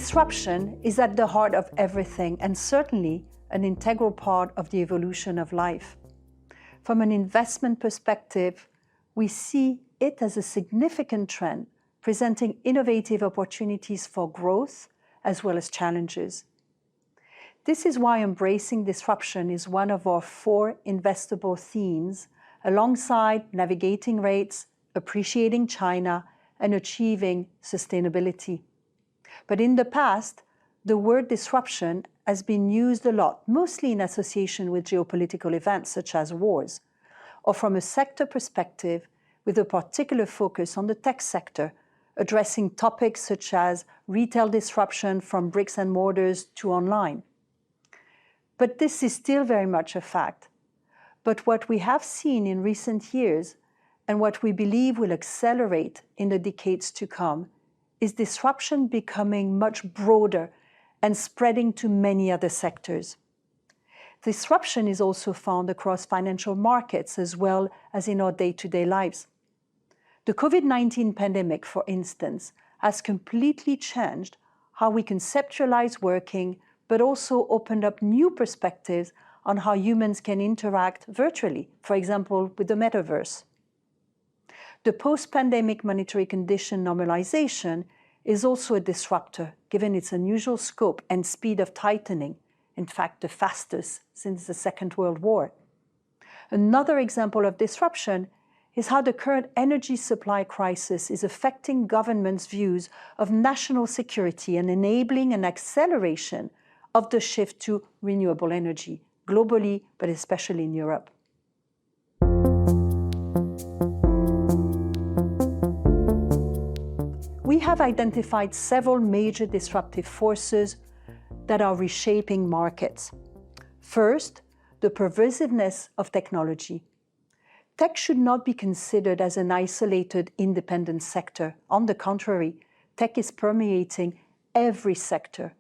Disruption is at the heart of everything and certainly an integral part of the evolution of life. From an investment perspective, we see it as a significant trend, presenting innovative opportunities for growth as well as challenges. This is why embracing disruption is one of our 4 investable themes, alongside navigating rates, appreciating China, and achieving sustainability. But in the past, the word disruption has been used a lot, mostly in association with geopolitical events such as wars, or from a sector perspective with a particular focus on the tech sector, addressing topics such as retail disruption from bricks and mortars to online. But this is still very much a fact. But what we have seen in recent years, and what we believe will accelerate in the decades to come, is disruption becoming much broader and spreading to many other sectors. Disruption is also found across financial markets as well as in our day-to-day lives. The COVID-19 pandemic, for instance, has completely changed how we conceptualize working, but also opened up new perspectives on how humans can interact virtually, for example, with the metaverse. The post-pandemic monetary condition normalization is also a disruptor, given its unusual scope and speed of tightening, in fact, the fastest since the Second World War. Another example of disruption is how the current energy supply crisis is affecting governments' views of national security and enabling an acceleration of the shift to renewable energy, globally, but especially in Europe. We have identified several major disruptive forces that are reshaping markets. First, the pervasiveness of technology. Tech should not be considered as an isolated, independent sector. On the contrary, tech is permeating every sector.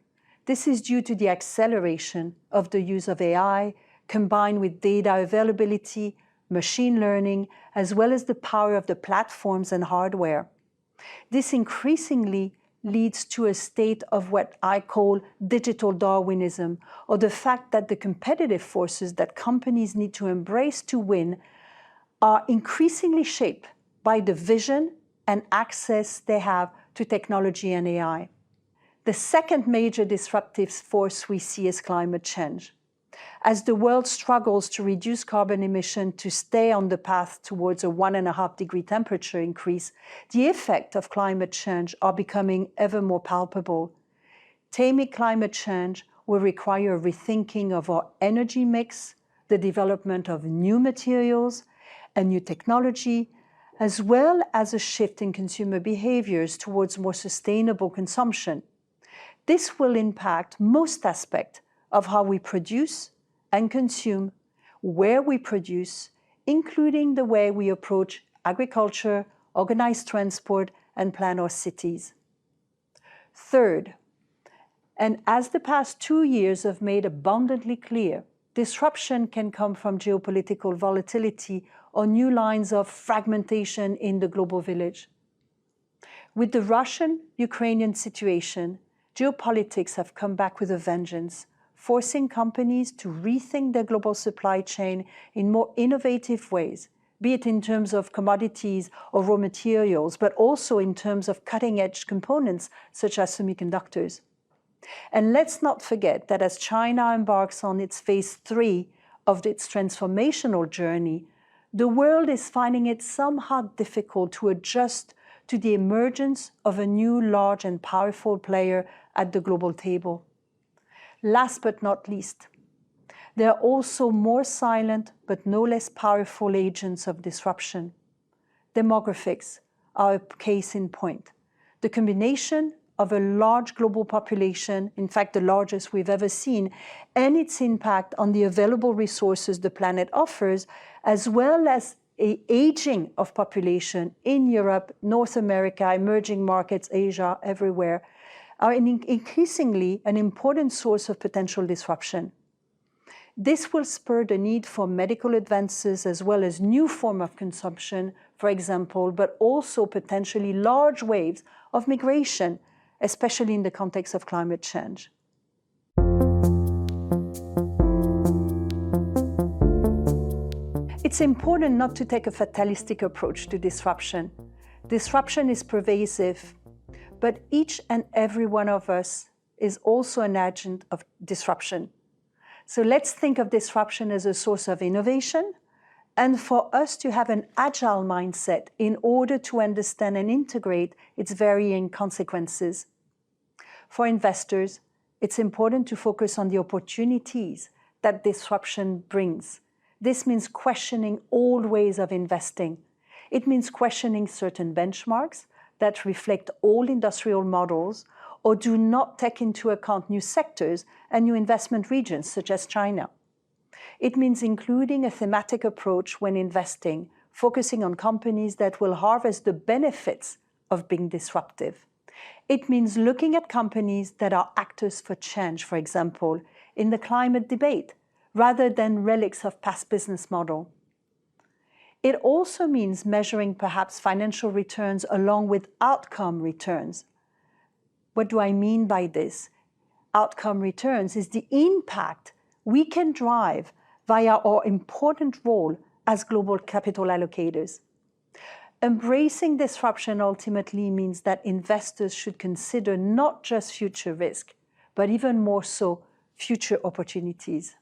This is due to the acceleration of the use of AI, combined with data availability, machine learning, as well as the power of the platforms and hardware. This increasingly leads to a state of what I call digital Darwinism, or the fact that the competitive forces that companies need to embrace to win are increasingly shaped by the vision and access they have to technology and AI. The second major disruptive force we see is climate change. As the world struggles to reduce carbon emission to stay on the path towards a 1.5-degree temperature increase, the effects of climate change are becoming ever more palpable. Taming climate change will require a rethinking of our energy mix, the development of new materials and new technology, as well as a shift in consumer behaviors towards more sustainable consumption. This will impact most aspects of how we produce and consume, where we produce, including the way we approach agriculture, organize transport, and plan our cities. Third, and as the past 2 years have made abundantly clear, disruption can come from geopolitical volatility or new lines of fragmentation in the global village. With the Russian-Ukrainian situation, geopolitics have come back with a vengeance, forcing companies to rethink their global supply chain in more innovative ways, be it in terms of commodities or raw materials, but also in terms of cutting-edge components such as semiconductors. And let's not forget that as China embarks on its phase 3 of its transformational journey, the world is finding it somehow difficult to adjust to the emergence of a new large and powerful player at the global table. Last but not least, there are also more silent but no less powerful agents of disruption. Demographics are a case in point. The combination of a large global population, in fact the largest we've ever seen, and its impact on the available resources the planet offers, as well as an aging of population in Europe, North America, emerging markets, Asia, everywhere, are increasingly an important source of potential disruption. This will spur the need for medical advances as well as new forms of consumption, for example, but also potentially large waves of migration especially in the context of climate change. It's important not to take a fatalistic approach to disruption. Disruption is pervasive, but each and every one of us is also an agent of disruption. So let's think of disruption as a source of innovation, and for us to have an agile mindset in order to understand and integrate its varying consequences. For investors, it's important to focus on the opportunities that disruption brings. This means questioning old ways of investing. It means questioning certain benchmarks that reflect old industrial models or do not take into account new sectors and new investment regions, such as China. It means including a thematic approach when investing, focusing on companies that will harvest the benefits of being disruptive. It means looking at companies that are actors for change, for example, in the climate debate, rather than relics of past business model. It also means measuring perhaps financial returns along with outcome returns. What do I mean by this? Outcome returns is the impact we can drive via our important role as global capital allocators. Embracing disruption ultimately means that investors should consider not just future risk, but even more so, future opportunities.